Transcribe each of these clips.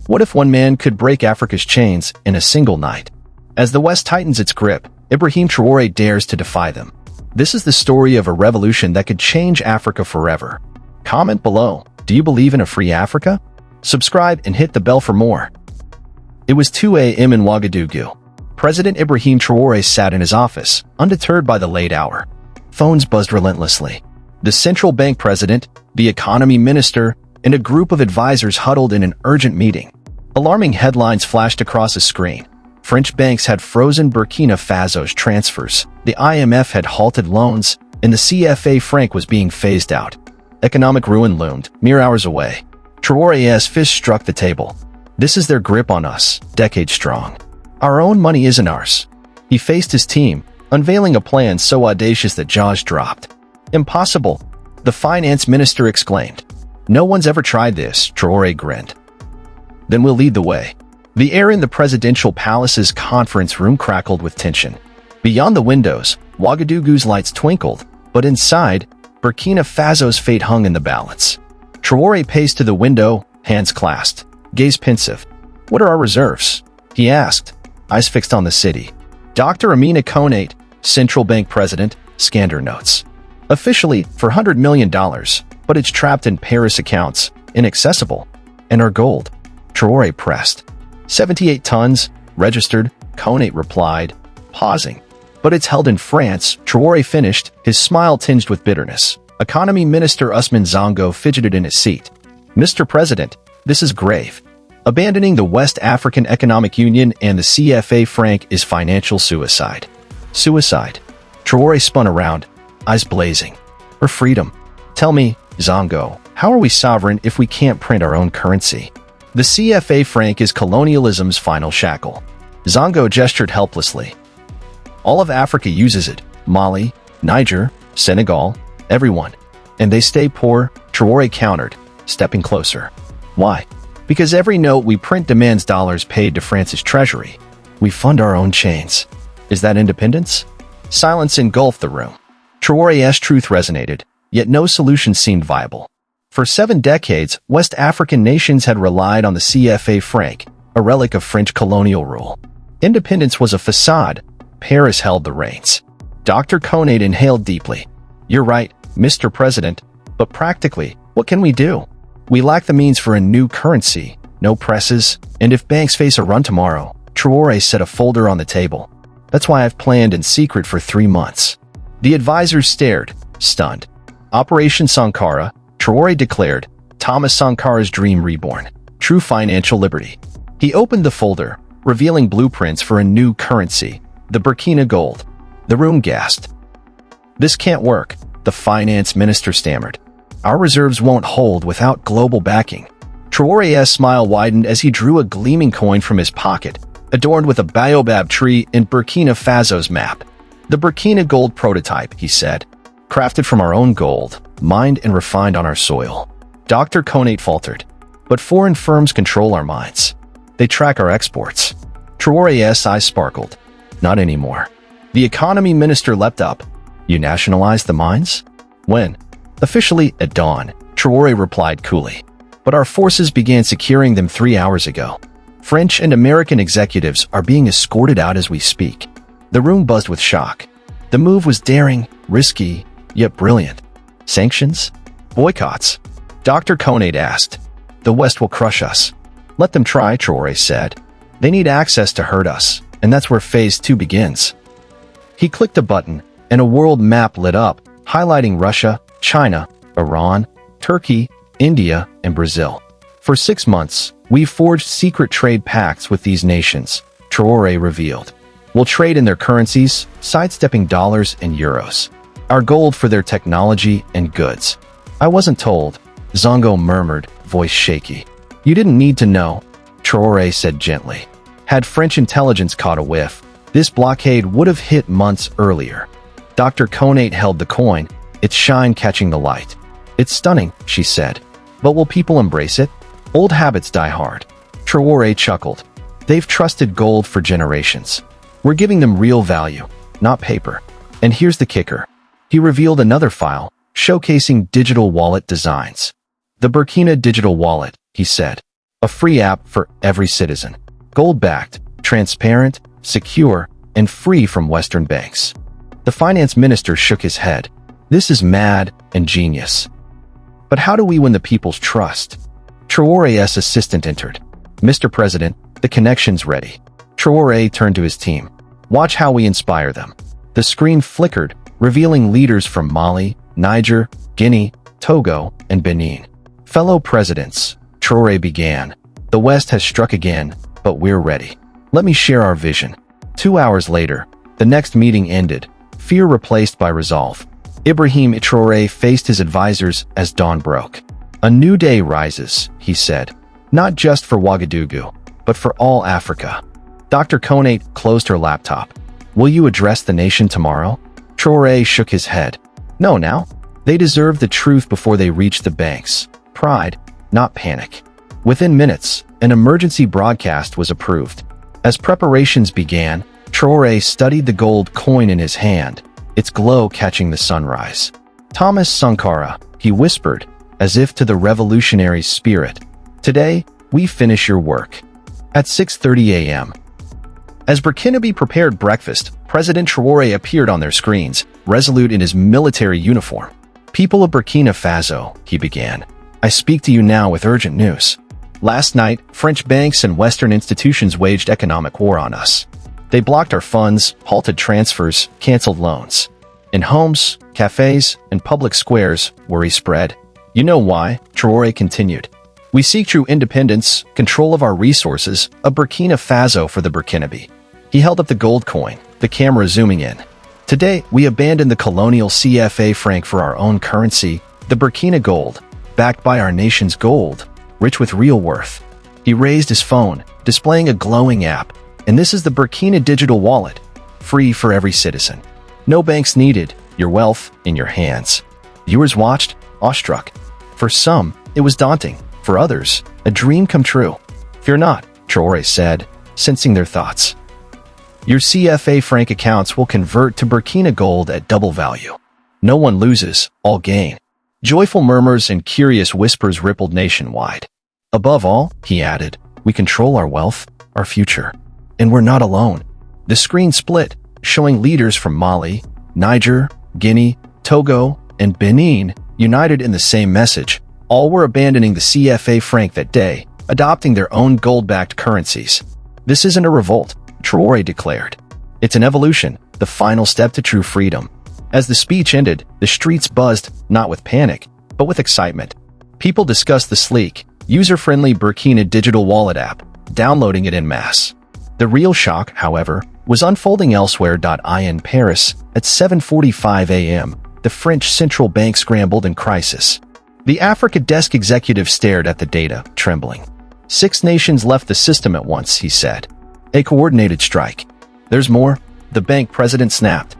What if one man could break Africa's chains in a single night? As the West tightens its grip, Ibrahim Traoré dares to defy them. This is the story of a revolution that could change Africa forever. Comment below, do you believe in a free Africa? Subscribe and hit the bell for more. It was 2 a.m. in Ouagadougou. President Ibrahim Traoré sat in his office, undeterred by the late hour. Phones buzzed relentlessly. The central bank president, the economy minister, and a group of advisors huddled in an urgent meeting. Alarming headlines flashed across a screen. French banks had frozen Burkina Faso's transfers, the IMF had halted loans, and the CFA franc was being phased out. Economic ruin loomed, mere hours away. Traoré's fist struck the table. This is their grip on us, decades strong. Our own money isn't ours. He faced his team, unveiling a plan so audacious that jaws dropped. Impossible, the finance minister exclaimed. No one's ever tried this, Traoré grinned. Then we'll lead the way. The air in the presidential palace's conference room crackled with tension. Beyond the windows, Ouagadougou's lights twinkled, but inside, Burkina Faso's fate hung in the balance. Traoré paced to the window, hands clasped, gaze pensive. What are our reserves? He asked, eyes fixed on the city. Dr. Amina Konate, central bank president, scanned her notes. Officially, for $100 million, but it's trapped in Paris accounts, inaccessible. And our gold? Traoré pressed. 78 tons, registered, Konate replied, pausing. But it's held in France, Traoré finished, his smile tinged with bitterness. Economy Minister Ousmane Sonko fidgeted in his seat. Mr. President, this is grave. Abandoning the West African Economic Union and the CFA franc is financial suicide. Suicide. Traoré spun around, eyes blazing. Or freedom. Tell me, Sonko, how are we sovereign if we can't print our own currency? The CFA franc is colonialism's final shackle. Sonko gestured helplessly. All of Africa uses it. Mali, Niger, Senegal, everyone. And they stay poor, Traoré countered, stepping closer. Why? Because every note we print demands dollars paid to France's treasury. We fund our own chains. Is that independence? Silence engulfed the room. Traoré's truth resonated, yet no solution seemed viable. For 7 decades, West African nations had relied on the CFA franc, a relic of French colonial rule. Independence was a facade. Paris held the reins. Dr. Konate inhaled deeply. You're right, Mr. President, but practically, what can we do? We lack the means for a new currency, no presses, and if banks face a run tomorrow, Traoré set a folder on the table. That's why I've planned in secret for 3 months. The advisors stared, stunned. Operation Sankara, Traoré declared, Thomas Sankara's dream reborn. True financial liberty. He opened the folder, revealing blueprints for a new currency, the Burkina gold. The room gasped. This can't work, the finance minister stammered. Our reserves won't hold without global backing. Traoré's smile widened as he drew a gleaming coin from his pocket, adorned with a baobab tree and Burkina Faso's map. The Burkina gold prototype, he said. Crafted from our own gold, mined and refined on our soil. Dr. Konate faltered. But foreign firms control our minds. They track our exports. Traoré's eyes sparkled. Not anymore. The economy minister leapt up. You nationalized the mines? When? Officially, at dawn, Traoré replied coolly. But our forces began securing them 3 hours ago. French and American executives are being escorted out as we speak. The room buzzed with shock. The move was daring, risky, yet brilliant. Sanctions? Boycotts? Dr. Konate asked. The West will crush us. Let them try, Traoré said. They need access to hurt us, and that's where Phase 2 begins. He clicked a button, and a world map lit up, highlighting Russia, China, Iran, Turkey, India, and Brazil. For 6 months, we've forged secret trade pacts with these nations, Traoré revealed. We'll trade in their currencies, sidestepping dollars and euros. Our gold for their technology and goods. I wasn't told, Sonko murmured, voice shaky. You didn't need to know, Traoré said gently. Had French intelligence caught a whiff, this blockade would have hit months earlier. Dr. Konate held the coin, its shine catching the light. It's stunning, she said. But will people embrace it? Old habits die hard. Traoré chuckled. They've trusted gold for generations. We're giving them real value, not paper. And here's the kicker. He revealed another file, showcasing digital wallet designs. The Burkina digital wallet, he said. A free app for every citizen. Gold-backed, transparent, secure, and free from Western banks. The finance minister shook his head. This is mad and genius. But how do we win the people's trust? Traoré's assistant entered. Mr. President, the connection's ready. Traoré turned to his team. Watch how we inspire them. The screen flickered, revealing leaders from Mali, Niger, Guinea, Togo, and Benin. Fellow presidents, Traoré began. The West has struck again, but we're ready. Let me share our vision. 2 hours later, the next meeting ended, fear replaced by resolve. Ibrahim Traoré faced his advisors as dawn broke. A new day rises, he said, not just for Ouagadougou, but for all Africa. Dr. Konate closed her laptop. Will you address the nation tomorrow? Traoré shook his head. No now. They deserve the truth before they reach the banks. Pride, not panic. Within minutes, an emergency broadcast was approved. As preparations began, Traoré studied the gold coin in his hand, its glow catching the sunrise. Thomas Sankara, he whispered, as if to the revolutionary spirit. Today, we finish your work. At 6:30 a.m. As Burkinabe prepared breakfast, President Traoré appeared on their screens, resolute in his military uniform. People of Burkina Faso, he began. I speak to you now with urgent news. Last night, French banks and Western institutions waged economic war on us. They blocked our funds, halted transfers, canceled loans. In homes, cafes, and public squares, worry spread. You know why? Traoré continued. We seek true independence, control of our resources, a Burkina Faso for the Burkinabe. He held up the gold coin, the camera zooming in. Today, we abandon the colonial CFA franc for our own currency, the Burkina gold, backed by our nation's gold, rich with real worth. He raised his phone, displaying a glowing app, and this is the Burkina digital wallet, free for every citizen. No banks needed, your wealth in your hands. Viewers watched, awestruck. For some, it was daunting. For others, a dream come true. Fear not, Traoré said, sensing their thoughts. Your CFA franc accounts will convert to Burkina gold at double value. No one loses, all gain. Joyful murmurs and curious whispers rippled nationwide. Above all, he added, we control our wealth, our future. And we're not alone. The screen split, showing leaders from Mali, Niger, Guinea, Togo, and Benin united in the same message. All were abandoning the CFA franc that day, adopting their own gold-backed currencies. This isn't a revolt, Traoré declared. It's an evolution, the final step to true freedom. As the speech ended, the streets buzzed, not with panic, but with excitement. People discussed the sleek, user-friendly Burkina digital wallet app, downloading it en masse. The real shock, however, was unfolding elsewhere. In Paris, at 7:45 a.m., the French central bank scrambled in crisis. The Africa desk executive stared at the data, trembling. 6 nations left the system at once, he said. A coordinated strike. There's more, the bank president snapped.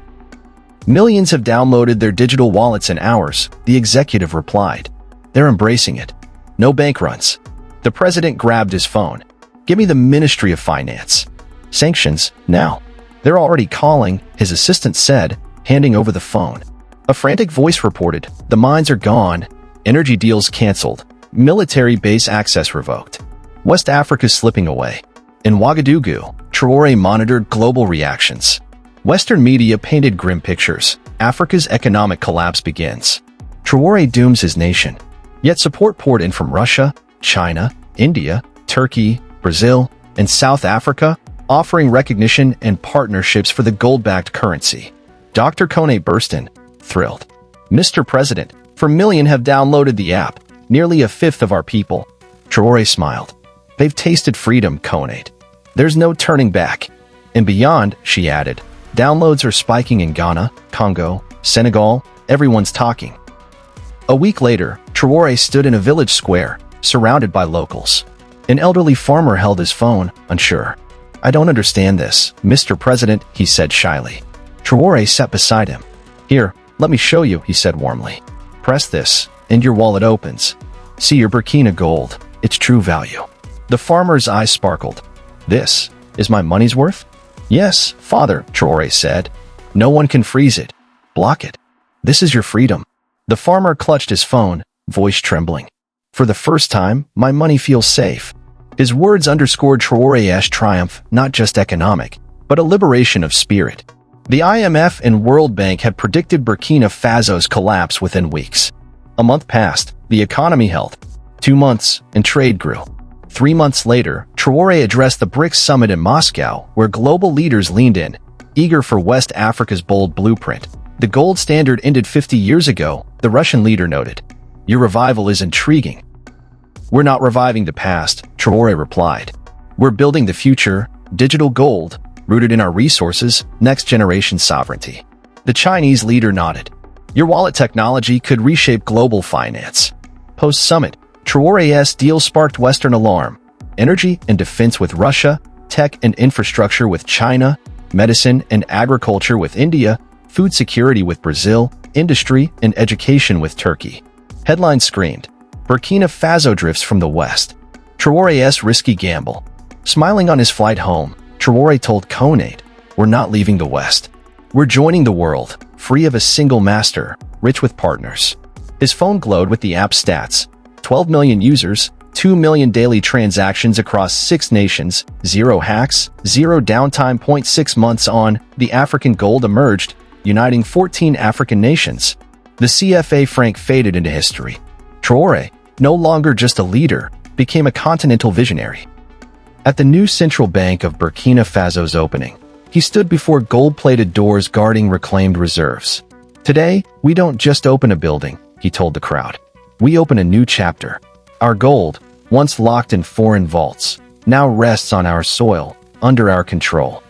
Millions have downloaded their digital wallets in hours, the executive replied. They're embracing it. No bank runs. The president grabbed his phone. Give me the Ministry of Finance. Sanctions, now. They're already calling, his assistant said, handing over the phone. A frantic voice reported, the mines are gone, energy deals canceled, military base access revoked. West Africa's slipping away. In Ouagadougou, Traoré monitored global reactions. Western media painted grim pictures. Africa's economic collapse begins. Traoré dooms his nation. Yet support poured in from Russia, China, India, Turkey, Brazil, and South Africa, offering recognition and partnerships for the gold-backed currency. Dr. Konate burst in, thrilled. Mr. President, 4 million have downloaded the app, nearly a fifth of our people. Traoré smiled. They've tasted freedom, Konate. There's no turning back. And beyond, she added, downloads are spiking in Ghana, Congo, Senegal, everyone's talking. A week later, Traoré stood in a village square, surrounded by locals. An elderly farmer held his phone, unsure. I don't understand this, Mr. President, he said shyly. Traoré sat beside him. Here, let me show you, he said warmly. Press this, and your wallet opens. See your Burkina gold, its true value. The farmer's eyes sparkled. This is my money's worth? Yes, father, Traoré said. No one can freeze it. Block it. This is your freedom. The farmer clutched his phone, voice trembling. For the first time, my money feels safe. His words underscored Traoré's triumph, not just economic, but a liberation of spirit. The IMF and World Bank had predicted Burkina Faso's collapse within weeks. A month passed, the economy held. 2 months, and trade grew. 3 months later, Traoré addressed the BRICS summit in Moscow, where global leaders leaned in, eager for West Africa's bold blueprint. The gold standard ended 50 years ago, the Russian leader noted. Your revival is intriguing. We're not reviving the past, Traoré replied. We're building the future, digital gold, rooted in our resources, next-generation sovereignty. The Chinese leader nodded. Your wallet technology could reshape global finance. Post-summit, Traoré's deal sparked Western alarm. Energy and defense with Russia, tech and infrastructure with China, medicine and agriculture with India, food security with Brazil, industry and education with Turkey. Headlines screamed, Burkina Faso drifts from the West. Traoré's risky gamble. Smiling on his flight home, Traoré told Conate, we're not leaving the West. We're joining the world, free of a single master, rich with partners. His phone glowed with the app stats. 12 million users, 2 million daily transactions across 6 nations, 0 hacks, 0 downtime. 6 months on, the African gold emerged, uniting 14 African nations. The CFA franc faded into history. Traoré, no longer just a leader, became a continental visionary. At the new central bank of Burkina Faso's opening, he stood before gold-plated doors guarding reclaimed reserves. Today, we don't just open a building, he told the crowd. We open a new chapter. Our gold, once locked in foreign vaults, now rests on our soil, under our control.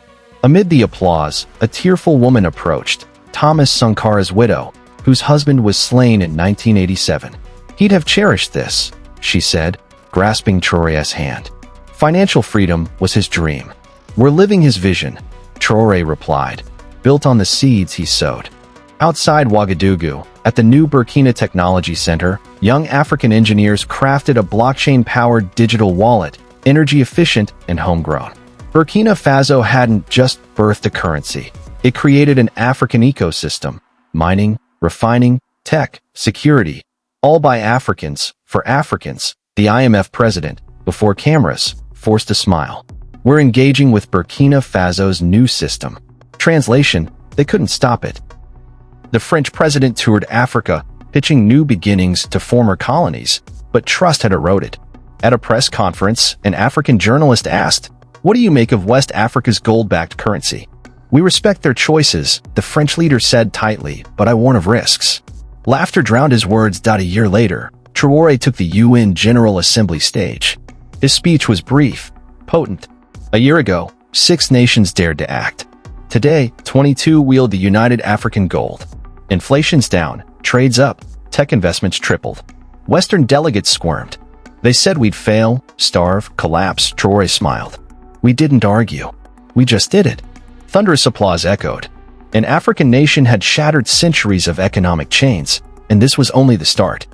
Amid the applause, a tearful woman approached, Thomas Sankara's widow, whose husband was slain in 1987. He'd have cherished this, she said, grasping Traoré's hand. Financial freedom was his dream. We're living his vision, Traoré replied, built on the seeds he sowed. Outside Ouagadougou, at the new Burkina Technology Center, young African engineers crafted a blockchain-powered digital wallet, energy-efficient and homegrown. Burkina Faso hadn't just birthed a currency. It created an African ecosystem, mining, refining, tech, security, all by Africans, for Africans, the IMF president, before cameras, forced a smile. We're engaging with Burkina Faso's new system. Translation, they couldn't stop it. The French president toured Africa, pitching new beginnings to former colonies, but trust had eroded. At a press conference, an African journalist asked, "What do you make of West Africa's gold-backed currency?" "We respect their choices," the French leader said tightly, "but I warn of risks." Laughter drowned his words. A year later, Traoré took the UN General Assembly stage. His speech was brief, potent. A year ago, 6 nations dared to act. Today, 22 wield the united African gold. Inflation's down, trade's up, tech investments tripled. Western delegates squirmed. They said we'd fail, starve, collapse. Traoré smiled. We didn't argue. We just did it. Thunderous applause echoed. An African nation had shattered centuries of economic chains, and this was only the start.